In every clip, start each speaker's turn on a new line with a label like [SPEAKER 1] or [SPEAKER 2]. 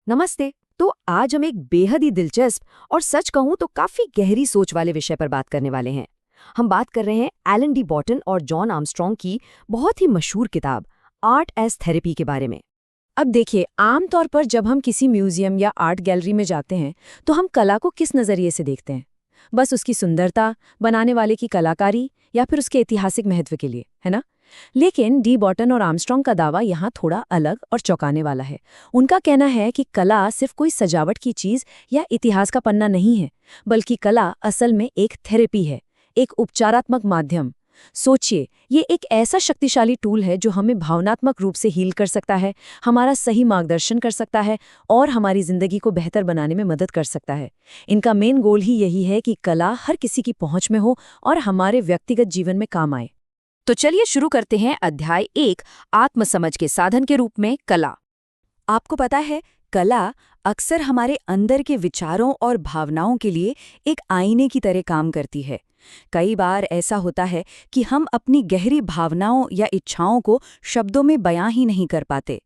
[SPEAKER 1] नमस्ते। तो आज हम एक बेहद ही दिलचस्प और सच कहूं तो काफी गहरी सोच वाले विषय पर बात करने वाले हैं। हम बात कर रहे हैं एलन डी बॉटन और जॉन आर्मस्ट्रॉन्ग की बहुत ही मशहूर किताब आर्ट एज थेरेपी के बारे में।
[SPEAKER 2] अब देखिए, आमतौर पर जब हम किसी म्यूजियम या आर्ट गैलरी में जाते हैं तो हम कला को किस नज़रिए से देखते हैं? बस उसकी सुंदरता, बनाने वाले की कलाकारी या फिर उसके ऐतिहासिक महत्व के लिए, है ना? लेकिन डी बॉटन और आर्मस्ट्रॉन्ग का दावा यहाँ थोड़ा अलग और चौंकाने वाला है। उनका कहना है कि कला सिर्फ कोई सजावट की चीज़ या इतिहास का पन्ना नहीं है, बल्कि कला असल में एक थेरेपी है, एक उपचारात्मक माध्यम। सोचिए, ये एक ऐसा शक्तिशाली टूल है जो हमें भावनात्मक रूप से हील कर सकता है, हमारा सही मार्गदर्शन कर सकता है और हमारी जिंदगी को बेहतर बनाने में मदद कर सकता है। इनका मेन गोल ही यही है कि कला हर किसी की पहुंच में हो और हमारे व्यक्तिगत जीवन में काम आए।
[SPEAKER 1] तो चलिए शुरू करते हैं अध्याय 1, आत्मसमझ के साधन के रूप में कला। आपको पता है, कला अक्सर हमारे अंदर के विचारों और भावनाओं के लिए एक आईने की तरह काम करती है। कई बार ऐसा होता है कि हम अपनी गहरी भावनाओं या इच्छाओं को शब्दों में बयां ही नहीं कर पाते।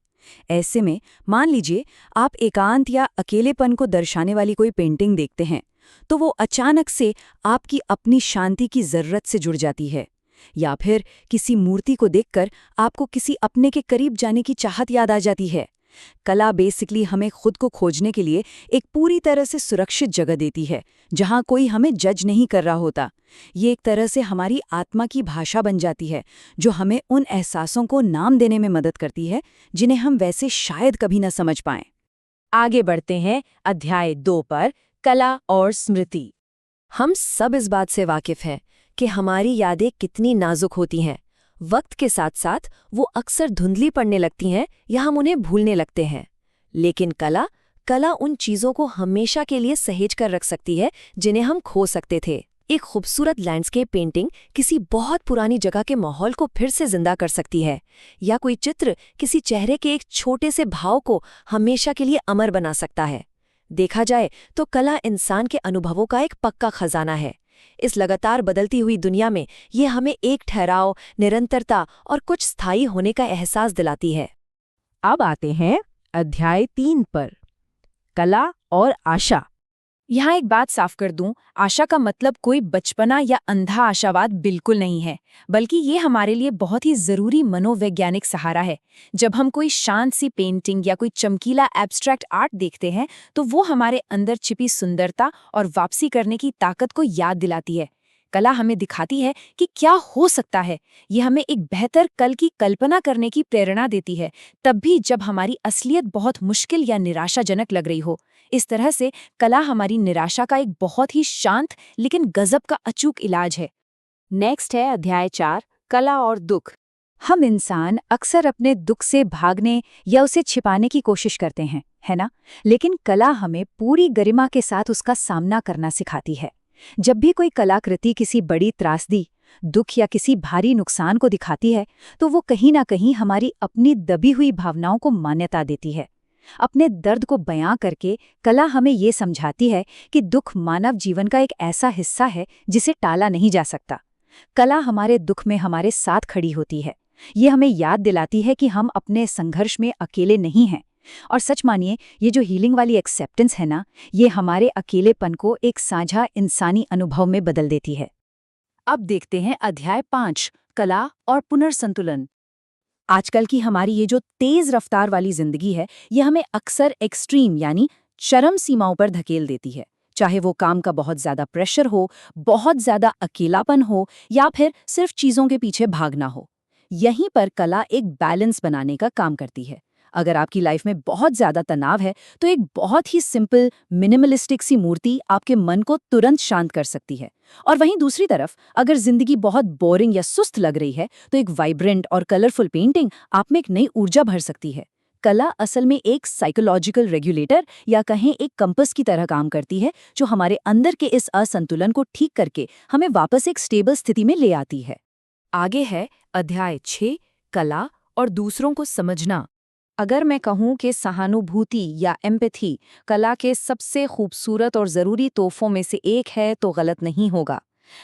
[SPEAKER 1] ऐसे में मान लीजिए आप एकांत या अकेलेपन को दर्शाने वाली कोई पेंटिंग देखते हैं, तो वो अचानक से आपकी अपनी शांति की जरूरत से जुड़ जाती है। या फिर किसी मूर्ति को देखकर आपको किसी अपने के करीब जाने की चाहत याद आ जाती है। कला बेसिकली हमें खुद को खोजने के लिए एक पूरी तरह से सुरक्षित जगह देती है, जहां कोई हमें जज नहीं कर रहा होता। ये एक तरह से हमारी आत्मा की भाषा बन जाती है, जो हमें उन एहसासों को नाम देने में मदद करती है जिन्हें हम वैसे शायद कभी न समझ पाएं।
[SPEAKER 2] आगे बढ़ते हैं अध्याय 2 पर, कला और स्मृति।
[SPEAKER 1] हम सब इस बात से वाकिफ हैं कि हमारी यादें कितनी नाजुक होती हैं। वक्त के साथ साथ वो अक्सर धुंधली पड़ने लगती हैं या हम उन्हें भूलने लगते हैं। लेकिन कला उन चीज़ों को हमेशा के लिए सहेज कर रख सकती है जिन्हें हम खो सकते थे। एक खूबसूरत लैंडस्केप पेंटिंग किसी बहुत पुरानी जगह के माहौल को फिर से जिंदा कर सकती है, या कोई चित्र किसी चेहरे के एक छोटे से भाव को हमेशा के लिए अमर बना सकता है। देखा जाए तो कला इंसान के अनुभवों का एक पक्का खजाना है। इस लगातार बदलती हुई दुनिया में ये हमें एक ठहराव, निरंतरता और कुछ स्थायी होने का एहसास दिलाती है।
[SPEAKER 2] अब आते हैं अध्याय 3 पर, कला और आशा। यहाँ एक बात साफ कर दूं, आशा का मतलब कोई बचपना या अंधा आशावाद बिल्कुल नहीं है, बल्कि ये हमारे लिए बहुत ही जरूरी मनोवैज्ञानिक सहारा है। जब हम कोई शांत सी पेंटिंग या कोई चमकीला एब्स्ट्रैक्ट आर्ट देखते हैं, तो वो हमारे अंदर छिपी सुंदरता और वापसी करने की ताकत को याद दिलाती है। कला हमें दिखाती है कि क्या हो सकता है। ये हमें एक बेहतर कल की कल्पना करने की प्रेरणा देती है, तब भी जब हमारी असलियत बहुत मुश्किल या निराशाजनक लग रही हो। इस तरह से कला हमारी निराशा का एक बहुत ही शांत लेकिन गजब का अचूक इलाज है। नेक्स्ट है अध्याय 4, कला और दुख। हम इंसान अक्सर अपने दुख से भागने या उसे छिपाने की कोशिश करते हैं, है ना? लेकिन कला हमें पूरी गरिमा के साथ उसका सामना करना सिखाती है। जब भी कोई कलाकृति किसी बड़ी त्रासदी, दुख या किसी भारी नुकसान को दिखाती है, तो वो कहीं ना कहीं हमारी अपनी दबी हुई भावनाओं को मान्यता देती है। अपने दर्द को बयां करके कला हमें ये समझाती है कि दुख मानव जीवन का एक ऐसा हिस्सा है जिसे टाला नहीं जा सकता। कला हमारे दुख में हमारे साथ खड़ी होती है। ये हमें याद दिलाती है कि हम अपने संघर्ष में अकेले नहीं हैं। और सच मानिए, ये जो हीलिंग वाली एक्सेप्टेंस है ना, ये हमारे अकेलेपन को एक साझा इंसानी अनुभव में बदल देती है। अब देखते हैं अध्याय 5, कला और पुनर्संतुलन। आजकल की हमारी ये जो तेज रफ्तार वाली जिंदगी है, ये हमें अक्सर एक्सट्रीम यानी चरम सीमाओं पर धकेल देती है। चाहे वो काम का बहुत ज्यादा प्रेशर हो, बहुत ज्यादा अकेलापन हो, या फिर सिर्फ चीजों के पीछे भागना हो। यहीं पर कला एक बैलेंस बनाने का काम करती है। अगर आपकी लाइफ में बहुत ज्यादा तनाव है, तो एक बहुत ही सिंपल मिनिमलिस्टिक सी मूर्ति आपके मन को तुरंत शांत कर सकती है। और वहीं दूसरी तरफ, अगर जिंदगी बहुत बोरिंग या सुस्त लग रही है, तो एक वाइब्रेंट और कलरफुल पेंटिंग आप में एक नई ऊर्जा भर सकती है। कला असल में एक साइकोलॉजिकल रेगुलेटर या कहें एक कंपस की तरह काम करती है, जो हमारे अंदर के इस असंतुलन को ठीक करके हमें वापस एक स्टेबल स्थिति में ले आती है।
[SPEAKER 1] आगे है अध्याय 6, कला और दूसरों को समझना।
[SPEAKER 2] अगर मैं कहूँ कि सहानुभूति या एम्पैथी कला के सबसे खूबसूरत और ज़रूरी तोहफों में से एक है, तो गलत नहीं होगा।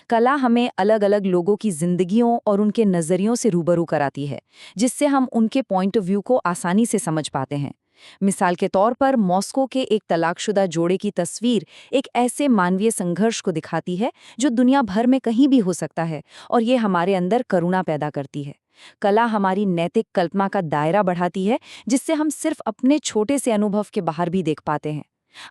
[SPEAKER 2] कला हमें अलग अलग लोगों की जिंदगियों और उनके नज़रियों से रूबरू कराती है, जिससे हम उनके पॉइंट ऑफ व्यू को आसानी से समझ पाते हैं। मिसाल के तौर पर मॉस्को के एक तलाकशुदा जोड़े की तस्वीर एक ऐसे मानवीय संघर्ष को दिखाती है जो दुनिया भर में कहीं भी हो सकता है, और ये हमारे अंदर करुणा पैदा करती है। कला हमारी नैतिक कल्पना का दायरा बढ़ाती है, जिससे हम सिर्फ अपने छोटे से अनुभव के बाहर भी देख पाते हैं।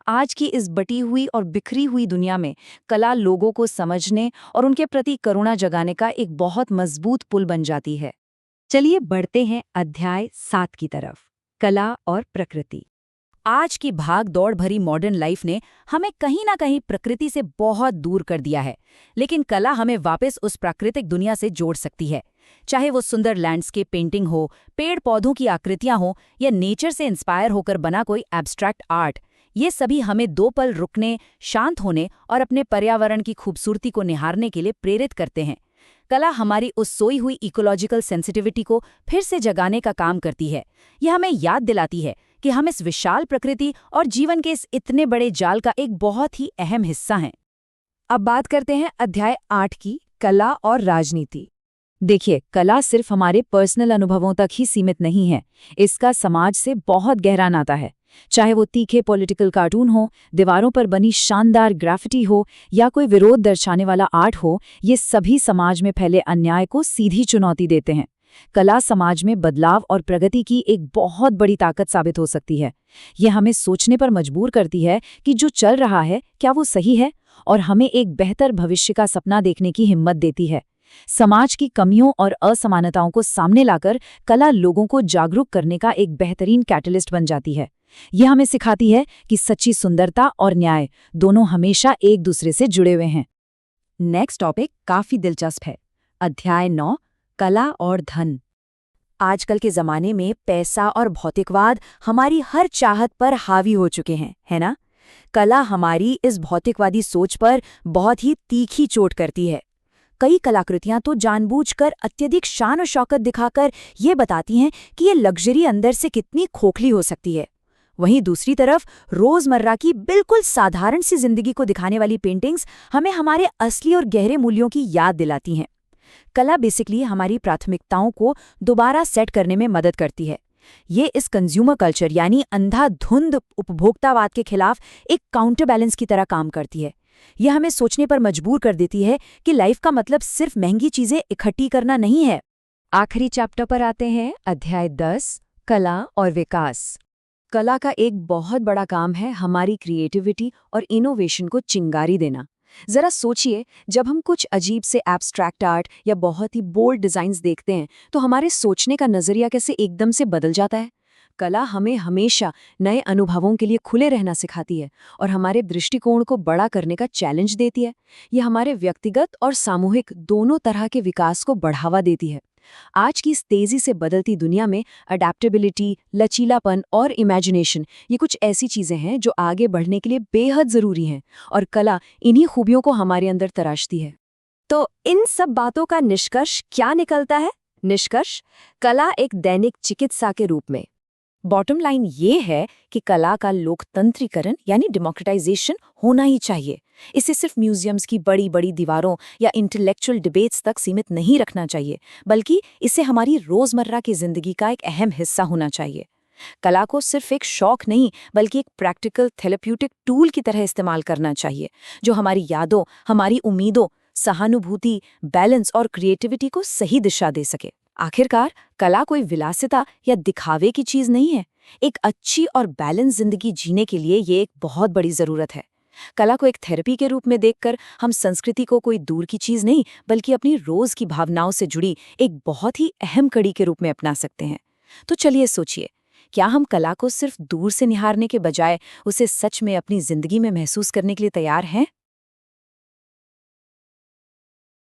[SPEAKER 2] आज की इस बटी हुई और बिखरी हुई दुनिया में कला लोगों को समझने और उनके प्रति करुणा जगाने का एक बहुत मजबूत पुल बन जाती है।
[SPEAKER 1] चलिए बढ़ते हैं अध्याय 7 की तरफ, कला और प्रकृति। आज की भाग दौड़ भरी मॉडर्न लाइफ ने हमें कहीं ना कहीं प्रकृति से बहुत दूर कर दिया है, लेकिन कला हमें वापस उस प्राकृतिक दुनिया से जोड़ सकती है। चाहे वो सुंदर लैंडस्केप पेंटिंग हो, पेड़ पौधों की आकृतियां हो, या नेचर से इंस्पायर होकर बना कोई एब्स्ट्रैक्ट आर्ट, ये सभी हमें 2 पल रुकने, शांत होने और अपने पर्यावरण की खूबसूरती को निहारने के लिए प्रेरित करते हैं। कला हमारी उस सोई हुई इकोलॉजिकल सेंसिटिविटी को फिर से जगाने का काम करती है। यह हमें याद दिलाती है कि हम इस विशाल प्रकृति और जीवन के इस इतने बड़े जाल का एक बहुत ही अहम हिस्सा हैं।
[SPEAKER 2] अब बात करते हैं अध्याय 8 की, कला और राजनीति। देखिए, कला सिर्फ हमारे पर्सनल अनुभवों तक ही सीमित नहीं है, इसका समाज से बहुत गहरा नाता है। चाहे वो तीखे पॉलिटिकल कार्टून हो, दीवारों पर बनी शानदार ग्राफिटी हो, या कोई विरोध दर्शाने वाला आर्ट हो, ये सभी समाज में फैले अन्याय को सीधी चुनौती देते हैं। कला समाज में बदलाव और प्रगति की एक बहुत बड़ी ताकत साबित हो सकती है। ये हमें सोचने पर मजबूर करती है कि जो चल रहा है क्या वो सही है, और हमें एक बेहतर भविष्य का सपना देखने की हिम्मत देती है। समाज की कमियों और असमानताओं को सामने लाकर कला लोगों को जागरूक करने का एक बेहतरीन कैटलिस्ट बन जाती है। यह हमें सिखाती है कि सच्ची सुंदरता और न्याय दोनों हमेशा एक दूसरे से जुड़े हुए हैं।
[SPEAKER 1] नेक्स्ट टॉपिक काफी दिलचस्प है, अध्याय 9, कला और धन। आजकल के जमाने में पैसा और भौतिकवाद हमारी हर चाहत पर हावी हो चुके हैं, है ना? कला हमारी इस भौतिकवादी सोच पर बहुत ही तीखी चोट करती है। कई कलाकृतियां तो जानबूझकर अत्यधिक शान और शौकत दिखाकर ये बताती हैं कि ये लग्जरी अंदर से कितनी खोखली हो सकती है। वहीं दूसरी तरफ रोजमर्रा की बिल्कुल साधारण सी जिंदगी को दिखाने वाली पेंटिंग्स हमें हमारे असली और गहरे मूल्यों की याद दिलाती हैं। कला बेसिकली हमारी प्राथमिकताओं को दोबारा सेट करने में मदद करती है। ये इस कंज्यूमर कल्चर यानी अंधाधुंध उपभोक्तावाद के खिलाफ एक काउंटर बैलेंस की तरह काम करती है। यह हमें सोचने पर मजबूर कर देती है कि लाइफ का मतलब सिर्फ महंगी चीजें इकट्ठी करना नहीं है।
[SPEAKER 2] आखिरी चैप्टर पर आते हैं, अध्याय 10, कला और विकास। कला का एक बहुत बड़ा काम है हमारी क्रिएटिविटी और इनोवेशन को चिंगारी देना। जरा सोचिए, जब हम कुछ अजीब से एब्स्ट्रैक्ट आर्ट या बहुत ही बोल्ड डिजाइन्स देखते हैं तो हमारे सोचने का नजरिया कैसे एकदम से बदल जाता है। कला हमें हमेशा नए अनुभवों के लिए खुले रहना सिखाती है और हमारे दृष्टिकोण को बड़ा करने का चैलेंज देती है। यह हमारे व्यक्तिगत और सामूहिक दोनों तरह के विकास को बढ़ावा देती है। आज की इस तेजी से बदलती दुनिया में अडैप्टेबिलिटी, लचीलापन और इमेजिनेशन, ये कुछ ऐसी चीजें हैं जो आगे बढ़ने के लिए बेहद जरूरी हैं, और कला इन्हीं खूबियों को हमारे अंदर तराशती है।
[SPEAKER 1] तो इन सब बातों का निष्कर्ष क्या निकलता है? निष्कर्ष, कला एक दैनिक चिकित्सा के रूप में। बॉटम लाइन ये है कि कला का लोकतंत्रीकरण यानी डेमोक्रेटाइजेशन होना ही चाहिए। इसे सिर्फ म्यूजियम्स की बड़ी बड़ी दीवारों या इंटेलेक्चुअल डिबेट्स तक सीमित नहीं रखना चाहिए, बल्कि इसे हमारी रोजमर्रा की जिंदगी का एक अहम हिस्सा होना चाहिए। कला को सिर्फ एक शौक नहीं बल्कि एक प्रैक्टिकल थेरेप्यूटिक टूल की तरह इस्तेमाल करना चाहिए, जो हमारी यादों, हमारी उम्मीदों, सहानुभूति, बैलेंस और क्रिएटिविटी को सही दिशा दे सके। आखिरकार कला कोई विलासिता या दिखावे की चीज नहीं है। एक अच्छी और बैलेंस जिंदगी जीने के लिए ये एक बहुत बड़ी जरूरत है। कला को एक थेरेपी के रूप में देखकर हम संस्कृति को कोई दूर की चीज नहीं बल्कि अपनी रोज की भावनाओं से जुड़ी एक बहुत ही अहम कड़ी के रूप में अपना सकते हैं। तो चलिए सोचिए, क्या हम कला को सिर्फ दूर से निहारने के बजाय उसे सच में अपनी जिंदगी में महसूस करने के लिए तैयार हैं?